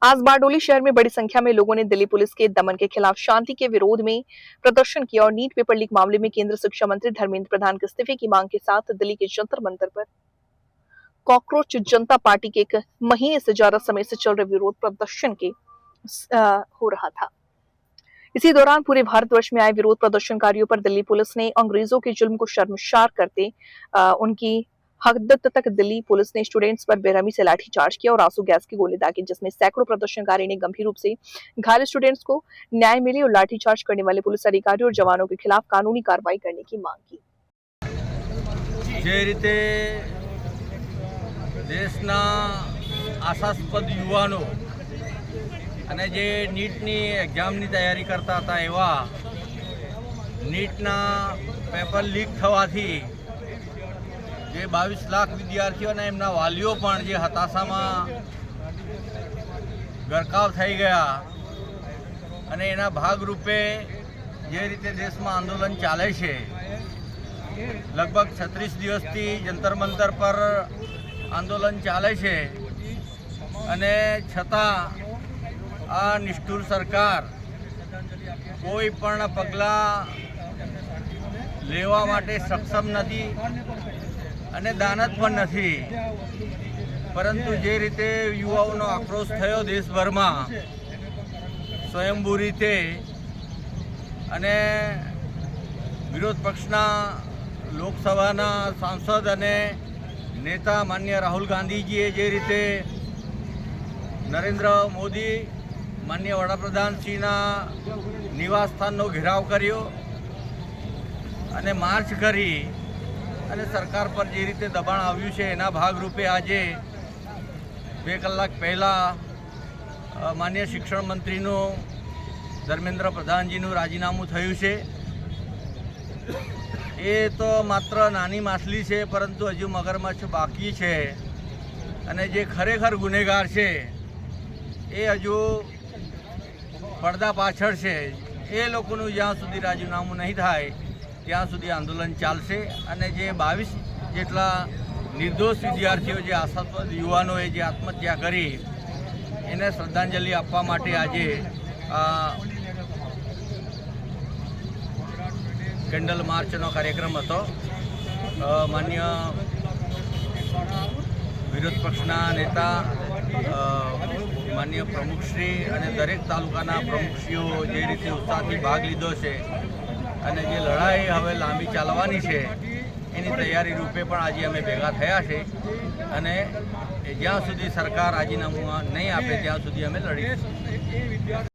आज बारडोली शहर में बड़ी संख्या में लोगों ने दिल्ली पुलिस के दमन के खिलाफ शांति के विरोध में प्रदर्शन किया और नीट पेपर लीक मामले में केंद्रीय शिक्षा मंत्री धर्मेंद्र प्रधान के इस्तीफे की मांग के साथ दिल्ली के जंतर मंतर पर कॉकरोच जनता पार्टी के एक महीने से ज्यादा समय से चल रहे विरोध प्रदर्शन के हो रहा था। इसी दौरान पूरे भारतवर्ष में आए विरोध प्रदर्शनकारियों पर दिल्ली पुलिस ने अंग्रेजों के जुल्म को शर्मसार करते उनकी हद तक दिल्ली पुलिस ने स्टूडेंट्स पर बेरहमी से लाठीचार्ज किया और आंसू गैस की गोली दागी, जिसमें सैकड़ों प्रदर्शनकारी ने गंभीर रूप से घायल स्टूडेंट्स को न्याय मिले और लाठीचार्ज करने वाले पुलिस अधिकारियों और जवानों के खिलाफ कानूनी कार्रवाई करने की मांग की। जे रीते देशना आशास्पद युवानो અને જે નીટની એક્ઝામની તૈયારી કરતા હતા એવા નીટના પેપર લીક થવાથી જે 22 લાખ વિદ્યાર્થીઓ અને એમના વાલીઓ પણ જે હતાશામાં ગરકાવ થઈ ગયા અને એના ભાગરૂપે જે રીતે દેશમાં આંદોલન ચાલે છે લગભગ 36 દિવસથી જંતર મંતર પર આંદોલન ચાલે છે અને છતાં આ નિષ્ઠુર સરકાર કોઈ પણ પગલાં લેવા માટે સક્ષમ નથી અને દાનત પણ નથી, પરંતુ જે રીતે યુવાઓનો આક્રોશ થયો દેશભરમાં સ્વયંભૂ રીતે અને વિરોધ પક્ષના લોકસભાના સાંસદ અને નેતા માન્ય રાહુલ ગાંધીજીએ જે રીતે નરેન્દ્ર મોદી માન્ય વડાપ્રધાનશ્રીના નિવાસસ્થાનનો ઘેરાવ કર્યો અને માર્ચ કરી અને સરકાર પર જે રીતે દબાણ આવ્યું છે એના ભાગરૂપે આજે 2 કલાક પહેલાં માન્ય શિક્ષણ મંત્રીનું ધર્મેન્દ્ર પ્રધાનજીનું રાજીનામું થયું છે। એ તો માત્ર નાની માછલી છે, પરંતુ હજુ મગરમચ્છ બાકી છે અને જે ખરેખર ગુનેગાર છે એ હજુ પડદા પાછળ છે। એ લોકોનું જ્યાં સુધી રાજીનામું નહીં થાય ત્યાં સુધી આંદોલન ચાલશે અને જે 22 જેટલા નિર્દોષ વિદ્યાર્થીઓ જે આશાસ્પદ યુવાનોએ જે આત્મહત્યા કરી એને શ્રદ્ધાંજલિ આપવા માટે આજે કેન્ડલ માર્ચનો કાર્યક્રમ હતો। માન્ય વિરોધ પક્ષના નેતા માન્ય પ્રમુખશ્રી અને દરેક તાલુકાના પ્રમુખશ્રીઓ જે રીતે ઉત્સાહથી ભાગ લીધો છે અને જે લડાઈ હવે લાંબી ચાલવાની છે એની તૈયારી રૂપે પણ આજે અમે ભેગા થયા છે અને જ્યાં સુધી સરકાર રાજીનામું નહીં આપે ત્યાં સુધી અમે લડીશું।